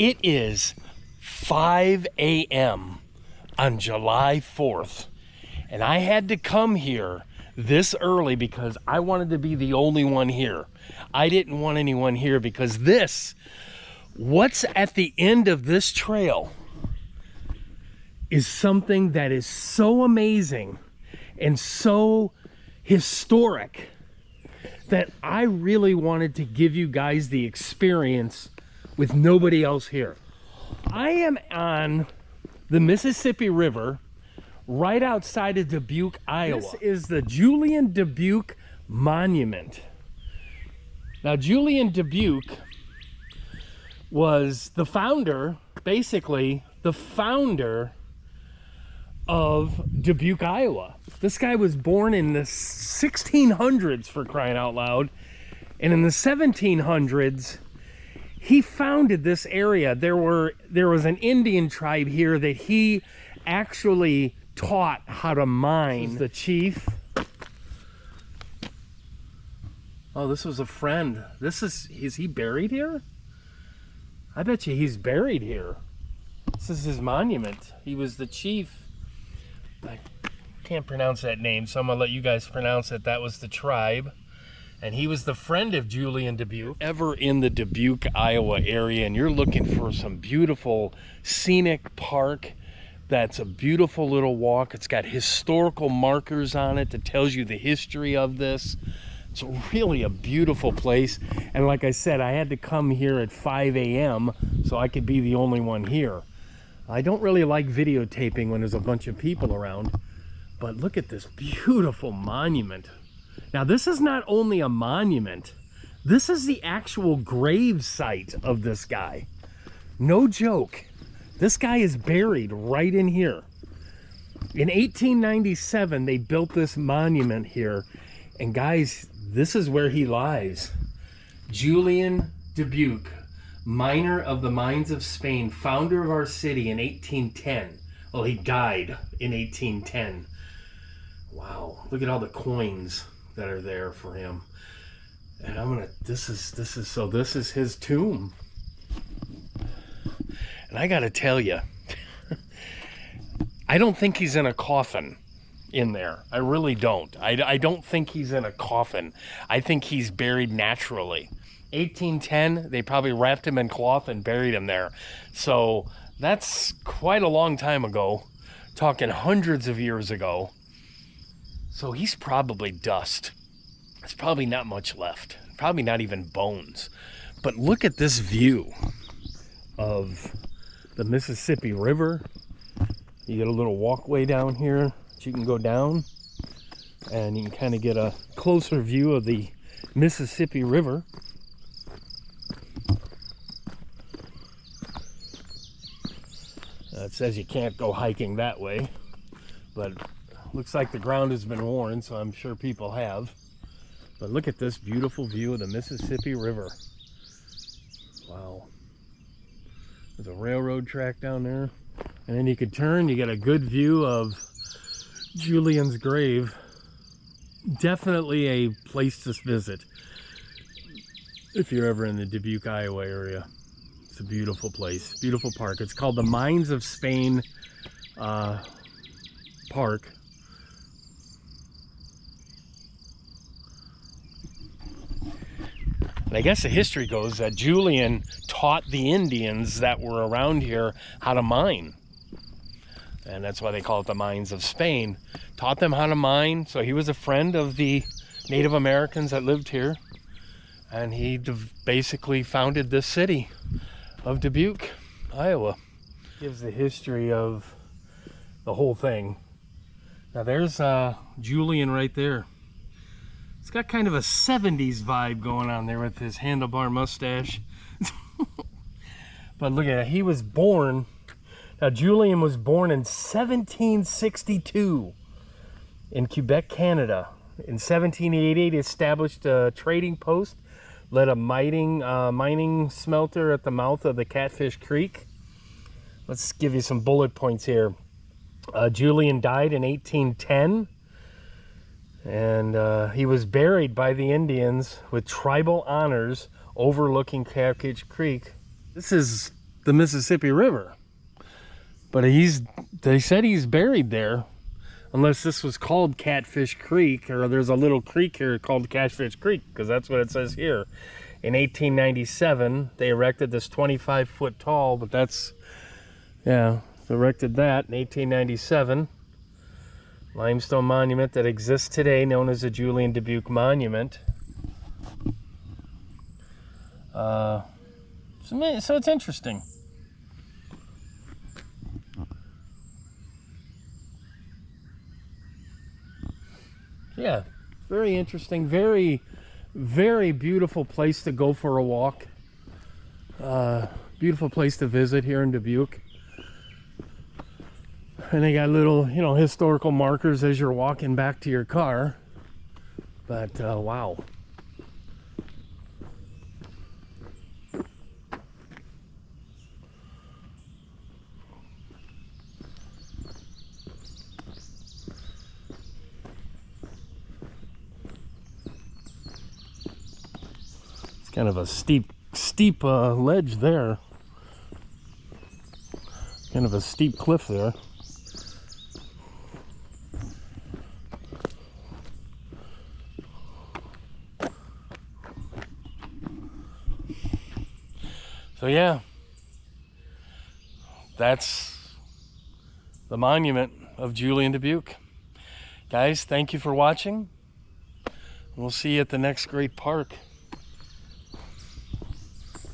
It is 5 a.m. on July 4th, and I had to come here this early because I wanted to be the only one here. I didn't want anyone here because what's at the end of this trail is something that is so amazing and so historic that I really wanted to give you guys the experience with nobody else here. I am on the Mississippi River right outside of Dubuque, Iowa. This is the Julian Dubuque Monument. Now, Julian Dubuque was the founder, basically the founder of Dubuque, Iowa. This guy was born in the 1600s, for crying out loud, and in the 1700s he founded this area. There was an Indian tribe here that he actually taught how to mine. The chief. Oh, this was a friend. Is he buried here? I bet you he's buried here. This is his monument. He was the chief. I can't pronounce that name, so I'm gonna let you guys pronounce it. That was the tribe. And he was the friend of Julian Dubuque. Ever in the Dubuque, Iowa area, and you're looking for some beautiful scenic park, that's a beautiful little walk. It's got historical markers on it that tells you the history of this. It's really a beautiful place. And like I said, I had to come here at 5 a.m. so I could be the only one here. I don't really like videotaping when there's a bunch of people around, but look at this beautiful monument. Now, this is not only a monument, this is the actual grave site of this guy. No joke. This guy is buried right in here. In 1897, they built this monument here. And guys, this is where he lies. Julian Dubuque, miner of the mines of Spain, founder of our city in 1810. Well, he died in 1810. Wow, look at all the coins that are there for him. And this is his tomb. And I gotta tell you, I don't think he's in a coffin in there. I really don't. I don't think he's in a coffin. I think he's buried naturally. 1810, they probably wrapped him in cloth and buried him there. So that's quite a long time ago, talking hundreds of years ago. So he's probably dust. There's probably not much left. Probably not even bones. But look at this view of the Mississippi River. You get a little walkway down here that you can go down, and you can kind of get a closer view of the Mississippi River. It says you can't go hiking that way, but looks like the ground has been worn, so I'm sure people have. But look at this beautiful view of the Mississippi River. Wow. There's a railroad track down there. And then you could turn, you get a good view of Julian's grave. Definitely a place to visit if you're ever in the Dubuque, Iowa area. It's a beautiful place, beautiful park. It's called the Mines of Spain Park. And I guess the history goes that Julian taught the Indians that were around here how to mine. And that's why they call it the Mines of Spain. Taught them how to mine, so he was a friend of the Native Americans that lived here. And he basically founded this city of Dubuque, Iowa. Gives the history of the whole thing. Now there's Julian right there. It's got kind of a 70s vibe going on there with his handlebar mustache. But look at that, he was born, now Julian was born in 1762 in Quebec, Canada. In 1788, he established a trading post, led a mining smelter at the mouth of the Catfish Creek. Let's give you some bullet points here. Julian died in 1810. And he was buried by the Indians with tribal honors overlooking Catfish Creek. This is the Mississippi River. But they said he's buried there, unless this was called Catfish Creek, or there's a little creek here called Catfish Creek, because that's what it says here. In 1897, they erected this 25-foot tall, but that's, yeah, they erected that in 1897. Limestone monument that exists today, known as the Julian Dubuque Monument. So it's interesting. Yeah, very interesting. Very, very beautiful place to go for a walk. Beautiful place to visit here in Dubuque. And they got little, you know, historical markers as you're walking back to your car. But wow. It's kind of a steep ledge there. Kind of a steep cliff there. So yeah, that's the monument of Julian Dubuque. Guys, thank you for watching. We'll see you at the next great park.